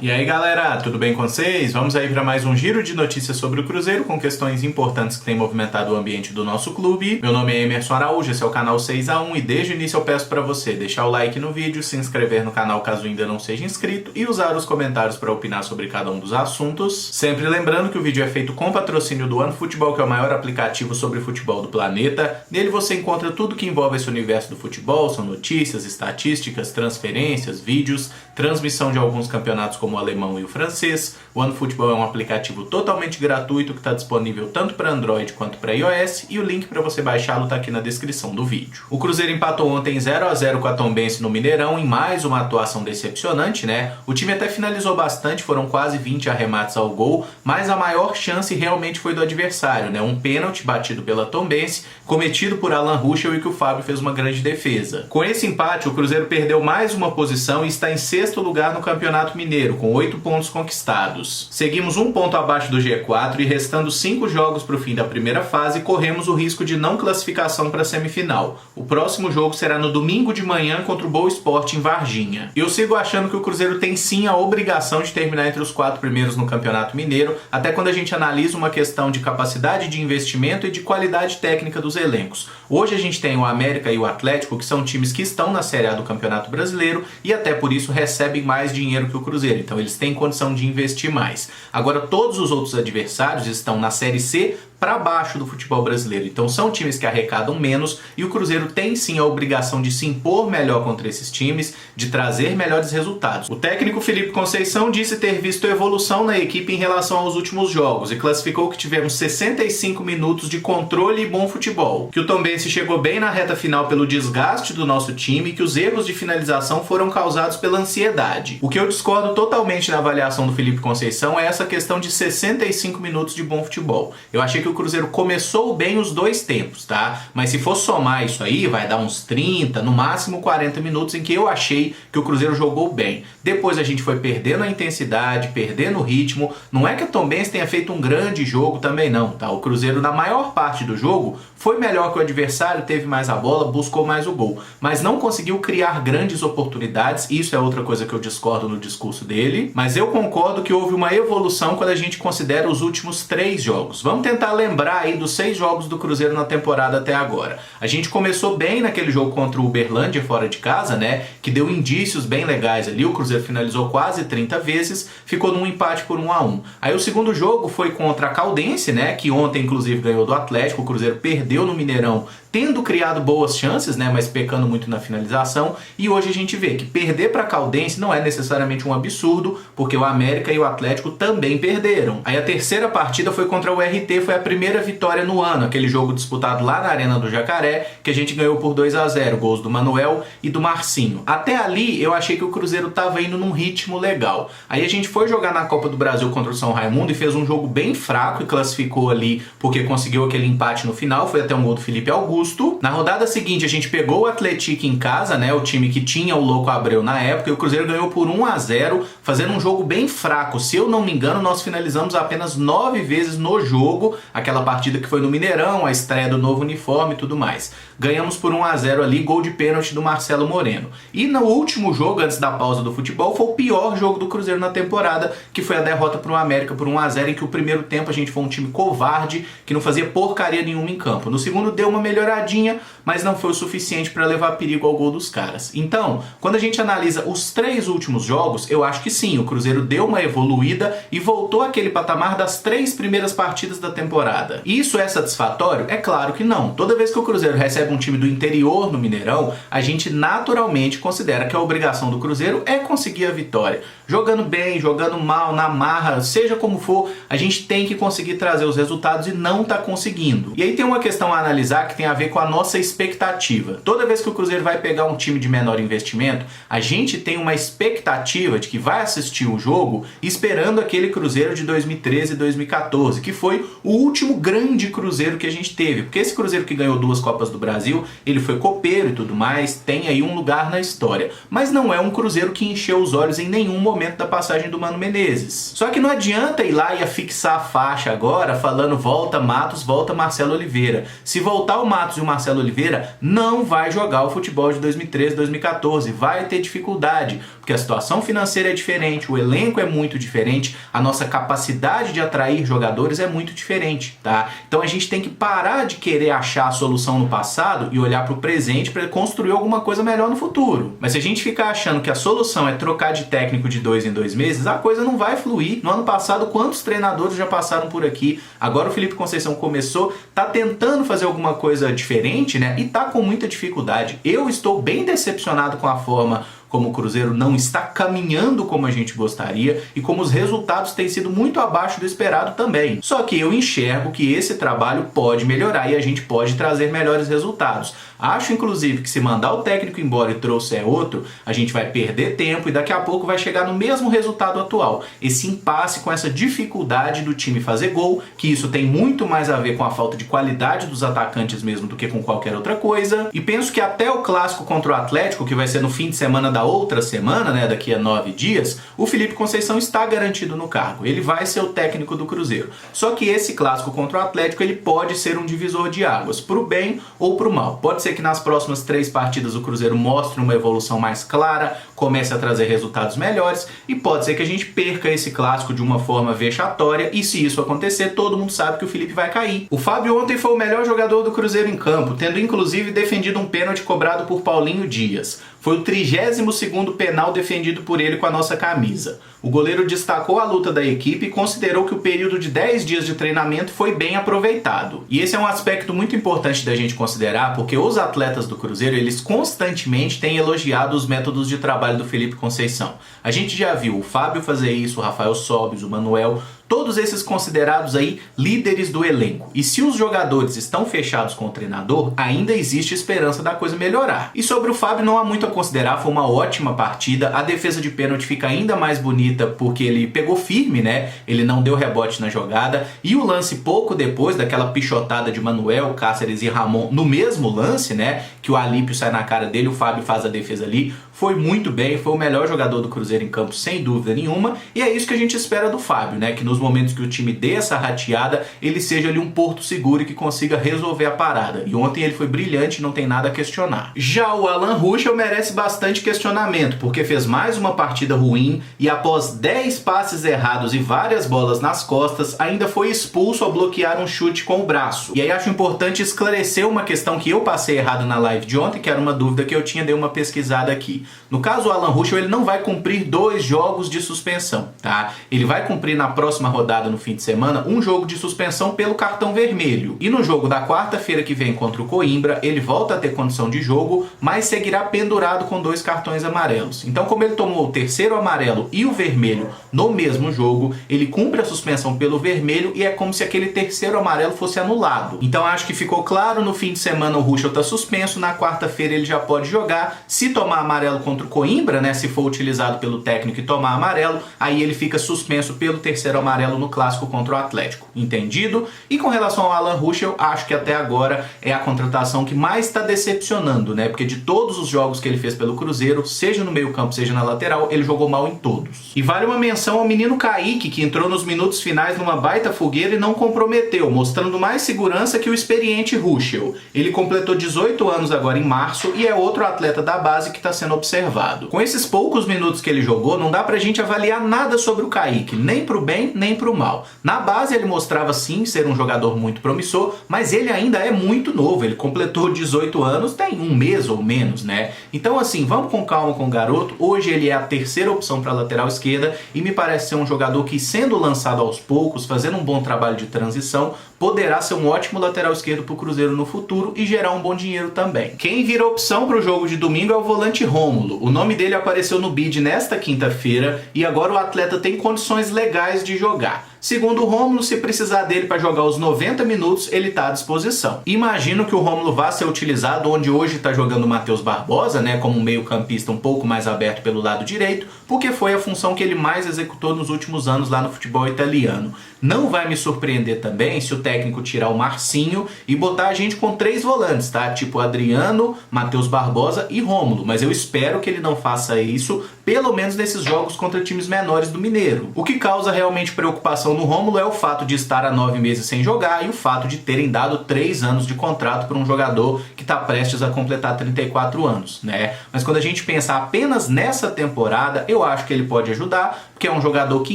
E aí galera, tudo bem com vocês? Vamos aí para mais um giro de notícias sobre o Cruzeiro com questões importantes que têm movimentado o ambiente do nosso clube. Meu nome é Emerson Araújo, esse é o canal 6x1 e desde o início eu peço para você deixar o like no vídeo, se inscrever no canal caso ainda não seja inscrito e usar os comentários para opinar sobre cada um dos assuntos. Sempre lembrando que o vídeo é feito com patrocínio do OneFootball, que é o maior aplicativo sobre futebol do planeta. Nele você encontra tudo que envolve esse universo do futebol, são notícias, estatísticas, transferências, vídeos, transmissão de alguns campeonatos como o alemão e o francês. O OneFootball é um aplicativo totalmente gratuito que está disponível tanto para Android quanto para iOS e o link para você baixá-lo está aqui na descrição do vídeo. O Cruzeiro empatou ontem 0x0 com a Tombense no Mineirão em mais uma atuação decepcionante, né? O time até finalizou bastante, foram quase 20 arremates ao gol, mas a maior chance realmente foi do adversário, né? Um pênalti batido pela Tombense, cometido por Alan Ruschel e que o Fábio fez uma grande defesa. Com esse empate, o Cruzeiro perdeu mais uma posição e está em sexto lugar no Campeonato Mineiro, com 8 pontos conquistados. Seguimos um ponto abaixo do G4 e restando 5 jogos para o fim da primeira fase, corremos o risco de não classificação para a semifinal. O próximo jogo será no domingo de manhã contra o Boa Esporte em Varginha. Eu sigo achando que o Cruzeiro tem sim a obrigação de terminar entre os 4 primeiros no Campeonato Mineiro, até quando a gente analisa uma questão de capacidade de investimento e de qualidade técnica dos elencos. Hoje a gente tem o América e o Atlético, que são times que estão na Série A do Campeonato Brasileiro e até por isso recebem mais dinheiro que o Cruzeiro. Então eles têm condição de investir mais. Agora todos os outros adversários estão na Série C para baixo do futebol brasileiro. Então são times que arrecadam menos e o Cruzeiro tem sim a obrigação de se impor melhor contra esses times, de trazer melhores resultados. O técnico Felipe Conceição disse ter visto evolução na equipe em relação aos últimos jogos e classificou que tivemos 65 minutos de controle e bom futebol. Que o Tombense chegou bem na reta final pelo desgaste do nosso time e que os erros de finalização foram causados pela ansiedade. O que eu discordo totalmente na avaliação do Felipe Conceição é essa questão de 65 minutos de bom futebol. Eu achei que o Cruzeiro começou bem os dois tempos, tá? Mas se for somar isso aí, vai dar uns 30, no máximo 40 minutos em que eu achei que o Cruzeiro jogou bem. Depois a gente foi perdendo a intensidade, perdendo o ritmo. Não é que a Tombense tenha feito um grande jogo também não, tá? O Cruzeiro na maior parte do jogo foi melhor que o adversário, teve mais a bola, buscou mais o gol. Mas não conseguiu criar grandes oportunidades, isso é outra coisa que eu discordo no discurso dele. Mas eu concordo que houve uma evolução quando a gente considera os últimos 3 jogos. Vamos tentar lembrar aí dos 6 jogos do Cruzeiro na temporada até agora. A gente começou bem naquele jogo contra o Uberlândia fora de casa, né? Que deu indícios bem legais ali. O Cruzeiro finalizou quase 30 vezes, ficou num empate por 1-1. Aí o segundo jogo foi contra a Caldense, né? Que ontem inclusive ganhou do Atlético. O Cruzeiro perdeu no Mineirão, tendo criado boas chances, né, mas pecando muito na finalização. E hoje a gente vê que perder para a Caldense não é necessariamente um absurdo, porque o América e o Atlético também perderam. Aí a terceira partida foi contra o RT, foi a primeira vitória no ano, aquele jogo disputado lá na Arena do Jacaré, que a gente ganhou por 2-0, gols do Manuel e do Marcinho. Até ali eu achei que o Cruzeiro estava indo num ritmo legal. Aí a gente foi jogar na Copa do Brasil contra o São Raimundo e fez um jogo bem fraco e classificou ali porque conseguiu aquele empate no final, foi até um gol do Felipe Augusto. Na rodada seguinte a gente pegou o Atlético em casa, né, o time que tinha o Louco Abreu na época, e o Cruzeiro ganhou por 1-0, fazendo um jogo bem fraco. Se eu não me engano, nós finalizamos apenas 9 vezes no jogo, aquela partida que foi no Mineirão, a estreia do novo uniforme e tudo mais. Ganhamos por 1-0 ali, gol de pênalti do Marcelo Moreno. E no último jogo, antes da pausa do futebol, foi o pior jogo do Cruzeiro na temporada, que foi a derrota para o América por 1-0, em que o primeiro tempo a gente foi um time covarde, que não fazia porcaria nenhuma em campo. No segundo deu uma melhoradinha, mas não foi o suficiente para levar perigo ao gol dos caras. Então, quando a gente analisa os 3 últimos jogos, eu acho que sim, o Cruzeiro deu uma evoluída e voltou àquele patamar das 3 primeiras partidas da temporada. Isso é satisfatório? É claro que não. Toda vez que o Cruzeiro recebe um time do interior no Mineirão, a gente naturalmente considera que a obrigação do Cruzeiro é conseguir a vitória. Jogando bem, jogando mal, na marra, seja como for, a gente tem que conseguir trazer os resultados e não tá conseguindo. E aí tem uma questão a analisar que tem a ver com a nossa expectativa. Toda vez que o Cruzeiro vai pegar um time de menor investimento, a gente tem uma expectativa de que vai assistir o jogo esperando aquele Cruzeiro de 2013 e 2014, que foi o último grande Cruzeiro que a gente teve. Porque esse Cruzeiro que ganhou 2 Copas do Brasil, ele foi copeiro e tudo mais, tem aí um lugar na história. Mas não é um Cruzeiro que encheu os olhos em nenhum momento da passagem do Mano Menezes. Só que não adianta ir lá e afixar a faixa agora falando volta Matos, volta Marcelo Oliveira. Se voltar o Matos e o Marcelo Oliveira, não vai jogar o futebol de 2013, 2014, vai ter dificuldade. porque a situação financeira é diferente, o elenco é muito diferente, a nossa capacidade de atrair jogadores é muito diferente, tá? Então a gente tem que parar de querer achar a solução no passado e olhar para o presente para construir alguma coisa melhor no futuro. Mas se a gente ficar achando que a solução é trocar de técnico de 2 em 2 meses, a coisa não vai fluir. No ano passado, quantos treinadores já passaram por aqui? Agora o Felipe Conceição começou, tá tentando fazer alguma coisa diferente, né? E tá com muita dificuldade. Eu estou bem decepcionado com a forma como o Cruzeiro não está caminhando como a gente gostaria e como os resultados têm sido muito abaixo do esperado também. Só que eu enxergo que esse trabalho pode melhorar e a gente pode trazer melhores resultados. Acho, inclusive, que se mandar o técnico embora e trouxer outro, a gente vai perder tempo e daqui a pouco vai chegar no mesmo resultado atual. Esse impasse com essa dificuldade do time fazer gol, que isso tem muito mais a ver com a falta de qualidade dos atacantes mesmo do que com qualquer outra coisa. E penso que até o clássico contra o Atlético, que vai ser no fim de semana da outra semana, né, daqui a 9 dias, o Felipe Conceição está garantido no cargo. Ele vai ser o técnico do Cruzeiro. Só que esse clássico contra o Atlético, ele pode ser um divisor de águas, pro bem ou pro mal. Pode ser que nas próximas 3 partidas o Cruzeiro mostre uma evolução mais clara, comece a trazer resultados melhores, e pode ser que a gente perca esse clássico de uma forma vexatória, e se isso acontecer, todo mundo sabe que o Felipe vai cair. O Fábio ontem foi o melhor jogador do Cruzeiro em campo, tendo inclusive defendido um pênalti cobrado por Paulinho Dias. Foi o 32º penal defendido por ele com a nossa camisa. O goleiro destacou a luta da equipe e considerou que o período de 10 dias de treinamento foi bem aproveitado. E esse é um aspecto muito importante da gente considerar, porque os atletas do Cruzeiro, eles constantemente têm elogiado os métodos de trabalho do Felipe Conceição. A gente já viu o Fábio fazer isso, o Rafael Sobis, o Manuel, todos esses considerados aí líderes do elenco. E se os jogadores estão fechados com o treinador, ainda existe esperança da coisa melhorar. E sobre o Fábio não há muito a considerar, foi uma ótima partida. A defesa de pênalti fica ainda mais bonita porque ele pegou firme, né? Ele não deu rebote na jogada. E o lance pouco depois daquela pichotada de Manuel, Cáceres e Ramon no mesmo lance, né? Que o Alípio sai na cara dele, o Fábio faz a defesa ali. Foi muito bem, foi o melhor jogador do Cruzeiro em campo, sem dúvida nenhuma. E é isso que a gente espera do Fábio, né? Que nos momentos que o time dê essa rateada, ele seja ali um porto seguro e que consiga resolver a parada. E ontem ele foi brilhante, não tem nada a questionar. Já o Alan Ruschel merece bastante questionamento, porque fez mais uma partida ruim e após 10 passes errados e várias bolas nas costas, ainda foi expulso ao bloquear um chute com o braço. E aí acho importante esclarecer uma questão que eu passei errado na live de ontem, que era uma dúvida que eu tinha, dei uma pesquisada aqui. No caso, o Alan Ruschel, ele não vai cumprir 2 jogos de suspensão, tá? Ele vai cumprir na próxima rodada, no fim de semana, um jogo de suspensão pelo cartão vermelho. E no jogo da quarta-feira que vem contra o Coimbra, ele volta a ter condição de jogo, mas seguirá pendurado com 2 cartões amarelos. Então, como ele tomou o terceiro amarelo e o vermelho no mesmo jogo, ele cumpre a suspensão pelo vermelho e é como se aquele terceiro amarelo fosse anulado. Então, acho que ficou claro, no fim de semana o Ruschel está suspenso, na quarta-feira ele já pode jogar. Se tomar amarelo contra o Coimbra, né, se for utilizado pelo técnico e tomar amarelo, aí ele fica suspenso pelo terceiro amarelo no clássico contra o Atlético. Entendido? E com relação ao Alan Ruschel, acho que até agora é a contratação que mais está decepcionando, né? Porque de todos os jogos que ele fez pelo Cruzeiro, seja no meio-campo, seja na lateral, ele jogou mal em todos. E vale uma menção ao menino Kaique, que entrou nos minutos finais numa baita fogueira e não comprometeu, mostrando mais segurança que o experiente Ruschel. Ele completou 18 anos agora em março e é outro atleta da base que está sendo observado. Com esses poucos minutos que ele jogou, não dá pra gente avaliar nada sobre o Kaique, nem pro bem, nem pro mal. Na base ele mostrava sim ser um jogador muito promissor, mas ele ainda é muito novo, ele completou 18 anos, tem um mês ou menos, né? Então assim, vamos com calma com o garoto. Hoje ele é a terceira opção para lateral esquerda e me parece ser um jogador que, sendo lançado aos poucos, fazendo um bom trabalho de transição, poderá ser um ótimo lateral esquerdo para o Cruzeiro no futuro e gerar um bom dinheiro também. Quem vira opção para o jogo de domingo é o volante Rômulo. O nome dele apareceu no bid nesta quinta-feira e agora o atleta tem condições legais de jogar. Segundo o Rômulo, se precisar dele para jogar os 90 minutos, ele está à disposição. Imagino que o Rômulo vá ser utilizado onde hoje está jogando o Matheus Barbosa, né, como um meio-campista um pouco mais aberto pelo lado direito, porque foi a função que ele mais executou nos últimos anos lá no futebol italiano. Não vai me surpreender também se o técnico tirar o Marcinho e botar a gente com 3 volantes, tá? Tipo Adriano, Matheus Barbosa e Rômulo. Mas eu espero que ele não faça isso pelo menos nesses jogos contra times menores do Mineiro. O que causa realmente preocupação no Rômulo é o fato de estar há 9 meses sem jogar e o fato de terem dado 3 anos de contrato para um jogador que está prestes a completar 34 anos, né? Mas quando a gente pensa apenas nessa temporada, eu acho que ele pode ajudar, porque é um jogador que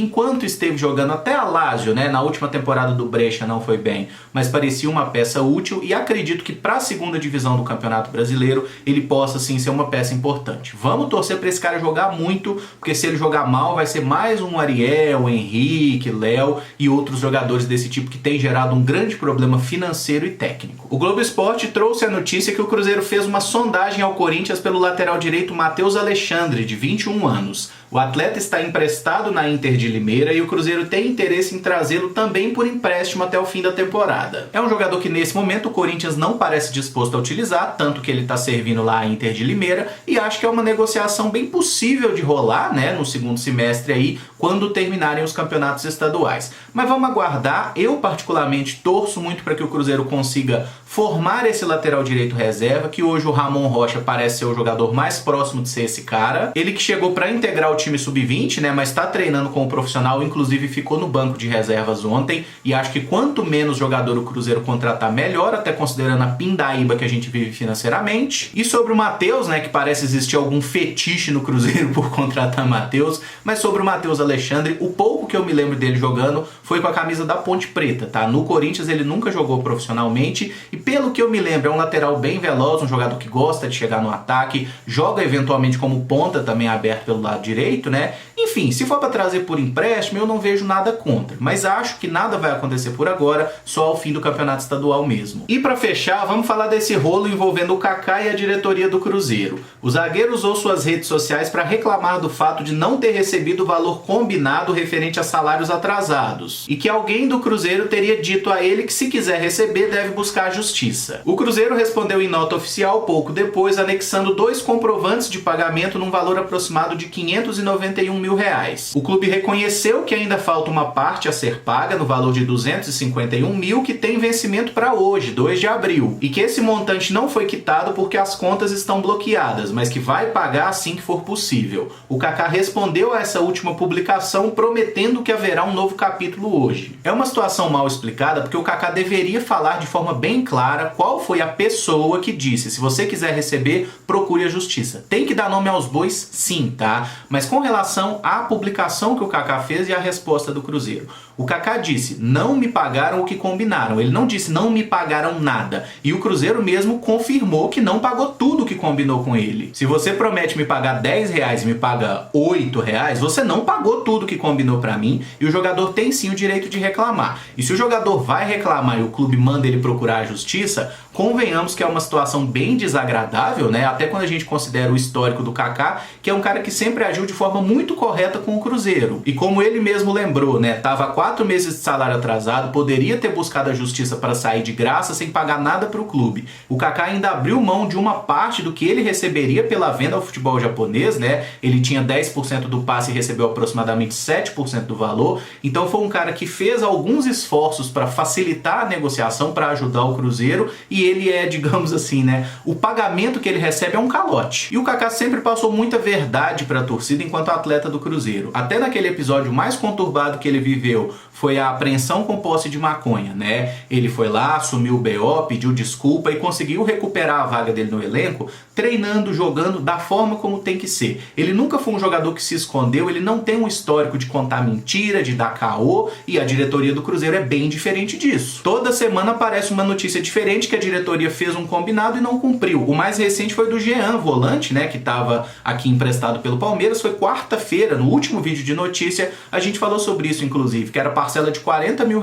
enquanto esteve jogando até a Lazio, né, na última temporada do Brescia não foi bem, mas parecia uma peça útil e acredito que para a segunda divisão do Campeonato Brasileiro ele possa sim ser uma peça importante. Vamos torcer para esse cara jogar muito, porque se ele jogar mal vai ser mais um Ariel, Henrique, Léo e outros jogadores desse tipo que tem gerado um grande problema financeiro e técnico. O Globo Esporte trouxe a notícia que o Cruzeiro fez uma sondagem ao Corinthians pelo lateral direito Matheus Alexandre, de 21 anos. O atleta está emprestado na Inter de Limeira e o Cruzeiro tem interesse em trazê-lo também por empréstimo até o fim da temporada. É um jogador que nesse momento o Corinthians não parece disposto a utilizar, tanto que ele está servindo lá a Inter de Limeira, e acho que é uma negociação bem possível de rolar, né, no segundo semestre aí, quando terminarem os campeonatos estaduais. Mas vamos aguardar. Eu particularmente torço muito para que o Cruzeiro consiga formar esse lateral direito reserva, que hoje o Ramon Rocha parece ser o jogador mais próximo de ser esse cara. Ele que chegou para integrar o time sub-20, né, mas está treinando com o profissional, inclusive ficou no banco de reservas ontem, e acho que quanto menos jogador o Cruzeiro contratar, melhor, até considerando a pindaíba que a gente vive financeiramente. E sobre o Matheus, né, que parece existir algum fetiche no Cruzeiro por contratar Matheus, mas sobre o Matheus Alexandre, o pouco que eu me lembro dele jogando foi com a camisa da Ponte Preta, tá? No Corinthians ele nunca jogou profissionalmente, e pelo que eu me lembro é um lateral bem veloz, um jogador que gosta de chegar no ataque, joga eventualmente como ponta também aberto pelo lado direito, né? Enfim, se for para trazer por empréstimo, eu não vejo nada contra, mas acho que nada vai acontecer por agora, só ao fim do campeonato estadual mesmo. E para fechar, vamos falar desse rolo envolvendo o Kaká e a diretoria do Cruzeiro. O zagueiro usou suas redes sociais para reclamar do fato de não ter recebido o valor combinado referente a salários atrasados, e que alguém do Cruzeiro teria dito a ele que se quiser receber deve buscar a justiça. O Cruzeiro respondeu em nota oficial pouco depois, anexando 2 comprovantes de pagamento num valor aproximado de R$591 mil. O clube reconheceu que ainda falta uma parte a ser paga no valor de 251 mil que tem vencimento para hoje, 2 de abril, e que esse montante não foi quitado porque as contas estão bloqueadas, mas que vai pagar assim que for possível. O Kaká respondeu a essa última publicação prometendo que haverá um novo capítulo hoje. É uma situação mal explicada porque o Kaká deveria falar de forma bem clara qual foi a pessoa que disse: se você quiser receber, procure a justiça. Tem que dar nome aos bois, sim, tá? Mas com relação à publicação que o Kaká fez e a resposta do Cruzeiro, o Kaká disse: não me pagaram o que combinaram. Ele não disse não me pagaram nada. E o Cruzeiro mesmo confirmou que não pagou tudo o que combinou com ele. Se você promete me pagar R$10 e me paga R$8, você não pagou tudo que combinou pra mim, e o jogador tem sim o direito de reclamar. E se o jogador vai reclamar e o clube manda ele procurar a justiça, convenhamos que é uma situação bem desagradável, né? Até quando a gente considera o histórico do Kaká, que é um cara que sempre agiu de forma muito correta com o Cruzeiro. E como ele mesmo lembrou, né? Tava 4 meses de salário atrasado, poderia ter buscado a justiça para sair de graça sem pagar nada para o clube. O Kaká ainda abriu mão de uma parte do que ele receberia pela venda ao futebol japonês, né? Ele tinha 10% do passe e recebeu aproximadamente 7% do valor. Então foi um cara que fez alguns esforços para facilitar a negociação, para ajudar o Cruzeiro, e ele é, digamos assim, né? O pagamento que ele recebe é um calote. E o Kaká sempre passou muita verdade para a torcida enquanto atleta do Cruzeiro. Até naquele episódio mais conturbado que ele viveu foi a apreensão com posse de maconha, né? Ele foi lá, assumiu o BO, pediu desculpa e conseguiu recuperar a vaga dele no elenco, treinando, jogando da forma como tem que ser. Ele nunca foi um jogador que se escondeu, ele não tem um histórico de contar mentira, de dar caô, e a diretoria do Cruzeiro é bem diferente disso. Toda semana aparece uma notícia diferente que a diretoria fez um combinado e não cumpriu. O mais recente foi do Jean, volante, né, que estava aqui emprestado pelo Palmeiras. Foi quarta-feira, no último vídeo de notícia, a gente falou sobre isso, inclusive, que era parcela de R$40 mil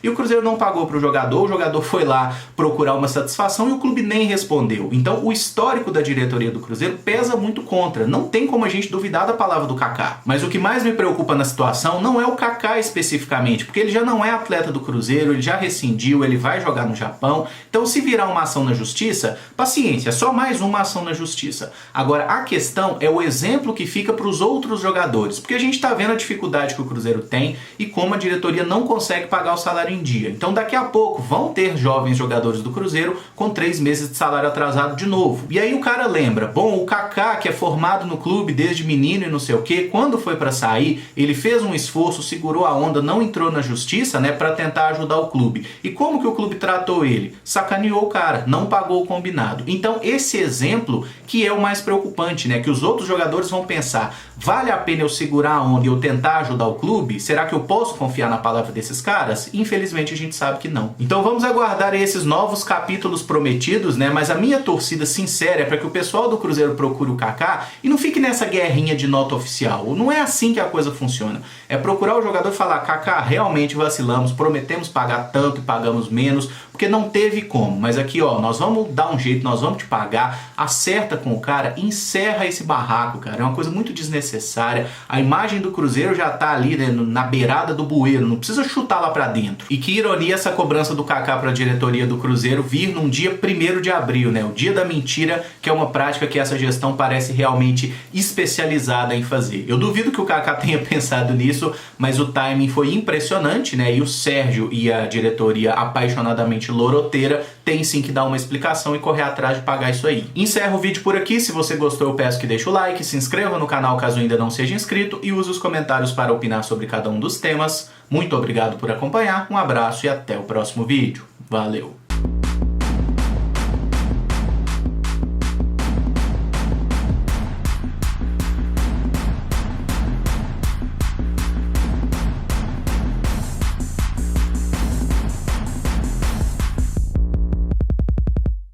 e o Cruzeiro não pagou para o jogador foi lá procurar uma satisfação e o clube nem respondeu. Então o histórico da diretoria do Cruzeiro pesa muito contra, não tem como a gente duvidar da palavra do Kaká. Mas o que mais me preocupa na situação não é o Kaká especificamente, porque ele já não é atleta do Cruzeiro, ele já rescindiu, ele vai jogar no Japão, então se virar uma ação na justiça, paciência, só mais uma ação na justiça. Agora a questão é o exemplo que fica para os outros jogadores. jogadores, porque a gente está vendo a dificuldade que o Cruzeiro tem e como a diretoria não consegue pagar o salário em dia. Então daqui a pouco vão ter jovens jogadores do Cruzeiro com 3 meses de salário atrasado de novo. E aí o cara lembra, bom, o Kaká, que é formado no clube desde menino e não sei o que, quando foi para sair, ele fez um esforço, segurou a onda, não entrou na justiça, né, para tentar ajudar o clube. E como que o clube tratou ele? Sacaneou o cara, não pagou o combinado. Então esse exemplo que é o mais preocupante, né, que os outros jogadores vão pensar, vale a pena eu segurar a onda e eu tentar ajudar o clube? Será que eu posso confiar na palavra desses caras? Infelizmente a gente sabe que não. Então vamos aguardar esses novos capítulos prometidos, né, mas a minha torcida sincera é para que o pessoal do Cruzeiro procure o Kaká e não fique nessa guerrinha de nota oficial. Não é assim que a coisa funciona. É procurar o jogador e falar, Kaká, realmente vacilamos, prometemos pagar tanto e pagamos menos, porque não teve como. Mas aqui, ó, nós vamos dar um jeito, nós vamos te pagar, acerta com o cara, encerra esse barraco, cara. É uma coisa muito desnecessária. A imagem do Cruzeiro já tá ali, né, na beirada do bueiro, não precisa chutar lá pra dentro. E que ironia essa cobrança do Kaká pra diretoria do Cruzeiro vir num dia 1º de abril, né, o dia da mentira, que é uma prática que essa gestão parece realmente especializada em fazer. Eu duvido que o Kaká tenha pensado nisso, mas o timing foi impressionante, né, e o Sérgio e a diretoria apaixonadamente loroteira tem sim que dar uma explicação e correr atrás de pagar isso aí. Encerro o vídeo por aqui. Se você gostou, eu peço que deixe o like, se inscreva no canal caso ainda não seja inscrito e use os comentários para opinar sobre cada um dos temas. Muito obrigado por acompanhar, um abraço e até o próximo vídeo. Valeu!